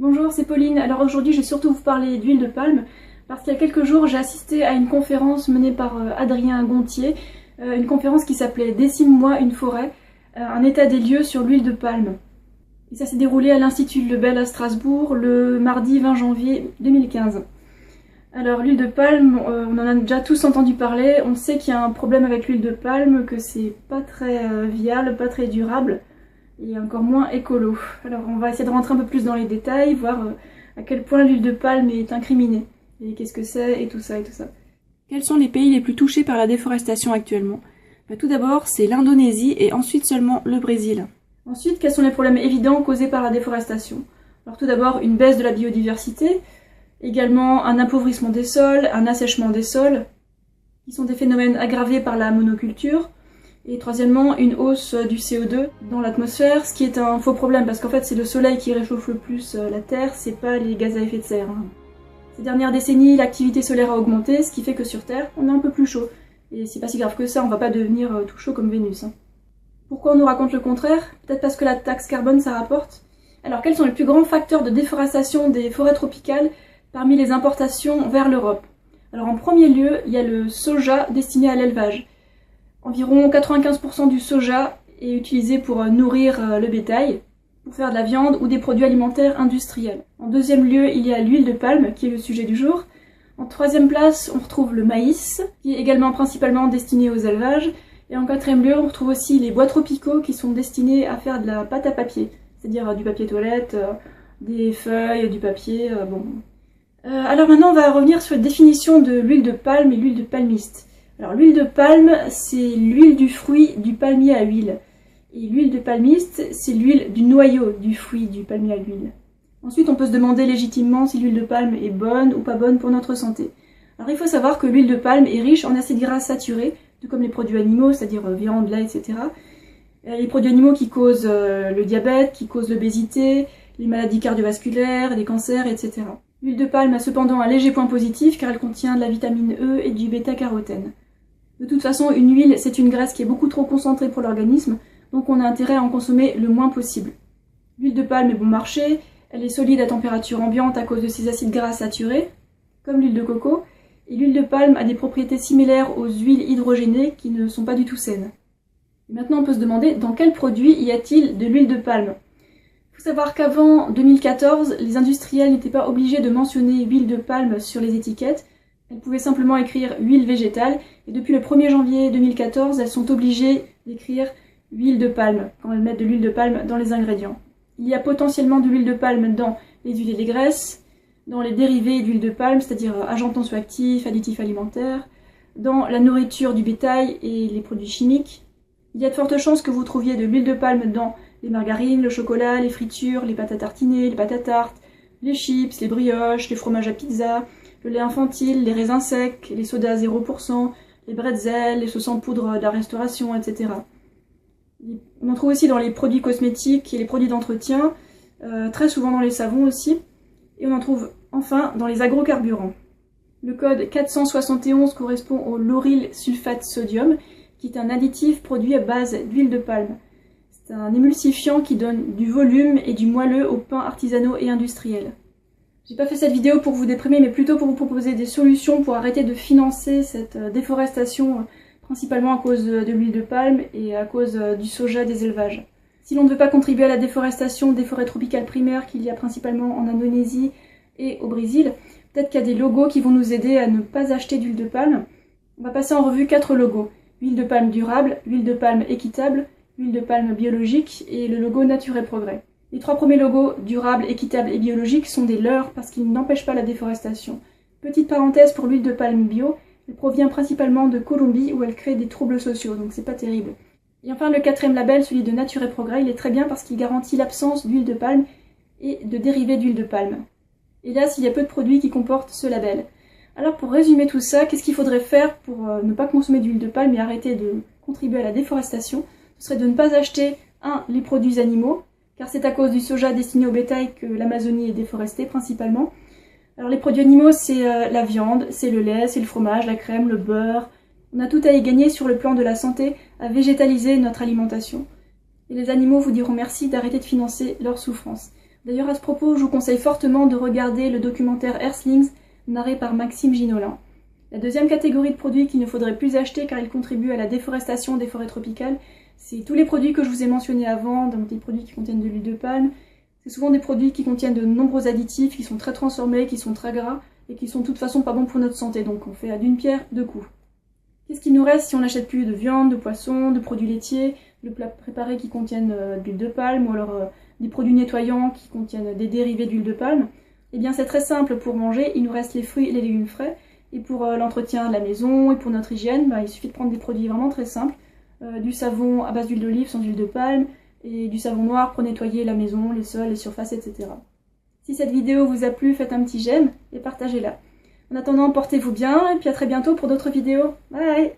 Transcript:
Bonjour, c'est Pauline. Alors aujourd'hui, je vais surtout vous parler d'huile de palme parce qu'il y a quelques jours, j'ai assisté à une conférence menée par Adrien Gontier, une conférence qui s'appelait Dessine-moi une forêt, un état des lieux sur l'huile de palme. Et ça s'est déroulé à l'Institut Lebel à Strasbourg le mardi 20 janvier 2015. Alors l'huile de palme, on en a déjà tous entendu parler, on sait qu'il y a un problème avec l'huile de palme, que c'est pas très viable, pas très durable, et encore moins écolo. Alors on va essayer de rentrer un peu plus dans les détails, voir à quel point l'huile de palme est incriminée, et qu'est-ce que c'est, et tout ça, et tout ça. Quels sont les pays les plus touchés par la déforestation actuellement? Tout d'abord, c'est l'Indonésie, et ensuite seulement le Brésil. Ensuite, quels sont les problèmes évidents causés par la déforestation? Alors tout d'abord, une baisse de la biodiversité, également un appauvrissement des sols, un assèchement des sols, qui sont des phénomènes aggravés par la monoculture. Et troisièmement, une hausse du CO2 dans l'atmosphère, ce qui est un faux problème parce qu'en fait c'est le soleil qui réchauffe le plus la Terre, c'est pas les gaz à effet de serre. Ces dernières décennies, l'activité solaire a augmenté, ce qui fait que sur Terre, on est un peu plus chaud. Et c'est pas si grave que ça, on va pas devenir tout chaud comme Vénus. Pourquoi on nous raconte le contraire? Peut-être parce que la taxe carbone ça rapporte. Alors quels sont les plus grands facteurs de déforestation des forêts tropicales parmi les importations vers l'Europe? Alors en premier lieu, il y a le soja destiné à l'élevage. Environ 95% du soja est utilisé pour nourrir le bétail, pour faire de la viande ou des produits alimentaires industriels. En deuxième lieu, il y a l'huile de palme, qui est le sujet du jour. En troisième place, on retrouve le maïs, qui est également principalement destiné aux élevages. Et en quatrième lieu, on retrouve aussi les bois tropicaux qui sont destinés à faire de la pâte à papier, c'est-à-dire du papier toilette, des feuilles, du papier, Alors maintenant, on va revenir sur la définition de l'huile de palme et l'huile de palmiste. Alors l'huile de palme, c'est l'huile du fruit du palmier à huile. Et l'huile de palmiste, c'est l'huile du noyau du fruit du palmier à huile. Ensuite, on peut se demander légitimement si l'huile de palme est bonne ou pas bonne pour notre santé. Alors il faut savoir que l'huile de palme est riche en acides gras saturés, tout comme les produits animaux, c'est-à-dire viande, lait, etc. Les produits animaux qui causent le diabète, qui causent l'obésité, les maladies cardiovasculaires, les cancers, etc. L'huile de palme a cependant un léger point positif car elle contient de la vitamine E et du bêta-carotène. De toute façon, une huile, c'est une graisse qui est beaucoup trop concentrée pour l'organisme, donc on a intérêt à en consommer le moins possible. L'huile de palme est bon marché, elle est solide à température ambiante à cause de ses acides gras saturés, comme l'huile de coco, et l'huile de palme a des propriétés similaires aux huiles hydrogénées qui ne sont pas du tout saines. Et maintenant, on peut se demander dans quel produit y a-t-il de l'huile de palme? Il faut savoir qu'avant 2014, les industriels n'étaient pas obligés de mentionner huile de palme sur les étiquettes. Elles pouvaient simplement écrire huile végétale, et depuis le 1er janvier 2014, elles sont obligées d'écrire huile de palme, quand elles mettent de l'huile de palme dans les ingrédients. Il y a potentiellement de l'huile de palme dans les huiles et les graisses, dans les dérivés d'huile de palme, c'est-à-dire agents tensioactifs, additifs alimentaires, dans la nourriture du bétail et les produits chimiques. Il y a de fortes chances que vous trouviez de l'huile de palme dans les margarines, le chocolat, les fritures, les pâtes à tartiner, les pâtes à tarte, les chips, les brioches, les fromages à pizza, le lait infantile, les raisins secs, les sodas 0%, les bretzels, les sauces en poudre de la restauration, etc. On en trouve aussi dans les produits cosmétiques et les produits d'entretien, très souvent dans les savons aussi, et on en trouve enfin dans les agrocarburants. Le code 471 correspond au lauryl sulfate sodium, qui est un additif produit à base d'huile de palme. C'est un émulsifiant qui donne du volume et du moelleux aux pains artisanaux et industriels. J'ai pas fait cette vidéo pour vous déprimer, mais plutôt pour vous proposer des solutions pour arrêter de financer cette déforestation, principalement à cause de l'huile de palme et à cause du soja des élevages. Si l'on ne veut pas contribuer à la déforestation des forêts tropicales primaires qu'il y a principalement en Indonésie et au Brésil, peut-être qu'il y a des logos qui vont nous aider à ne pas acheter d'huile de palme. On va passer en revue 4 logos. Huile de palme durable, huile de palme équitable, huile de palme biologique et le logo Nature et Progrès. Les 3 premiers logos, durables, équitables et biologiques, sont des leurres parce qu'ils n'empêchent pas la déforestation. Petite parenthèse pour l'huile de palme bio, elle provient principalement de Colombie où elle crée des troubles sociaux, donc c'est pas terrible. Et enfin le 4e label, celui de Nature et Progrès, il est très bien parce qu'il garantit l'absence d'huile de palme et de dérivés d'huile de palme. Hélas, il y a peu de produits qui comportent ce label. Alors pour résumer tout ça, qu'est-ce qu'il faudrait faire pour ne pas consommer d'huile de palme et arrêter de contribuer à la déforestation? Ce serait de ne pas acheter, les produits animaux, car c'est à cause du soja destiné au bétail que l'Amazonie est déforestée principalement. Alors les produits animaux, c'est la viande, c'est le lait, c'est le fromage, la crème, le beurre. On a tout à y gagner sur le plan de la santé à végétaliser notre alimentation. Et les animaux vous diront merci d'arrêter de financer leur souffrance. D'ailleurs à ce propos, je vous conseille fortement de regarder le documentaire Earthlings, narré par Maxime Ginola. La deuxième catégorie de produits qu'il ne faudrait plus acheter car ils contribuent à la déforestation des forêts tropicales, c'est tous les produits que je vous ai mentionnés avant, donc des produits qui contiennent de l'huile de palme. C'est souvent des produits qui contiennent de nombreux additifs, qui sont très transformés, qui sont très gras et qui sont de toute façon pas bons pour notre santé, donc on fait d'une pierre deux coups. Qu'est-ce qu'il nous reste si on n'achète plus de viande, de poisson, de produits laitiers, de plats préparés qui contiennent d'huile de palme ou alors des produits nettoyants qui contiennent des dérivés d'huile de palme? Eh bien c'est très simple pour manger, il nous reste les fruits et les légumes frais. Et pour l'entretien de la maison et pour notre hygiène, il suffit de prendre des produits vraiment très simples. Du savon à base d'huile d'olive sans huile de palme et du savon noir pour nettoyer la maison, les sols, les surfaces, etc. Si cette vidéo vous a plu, faites un petit j'aime et partagez-la. En attendant, portez-vous bien et puis à très bientôt pour d'autres vidéos. Bye!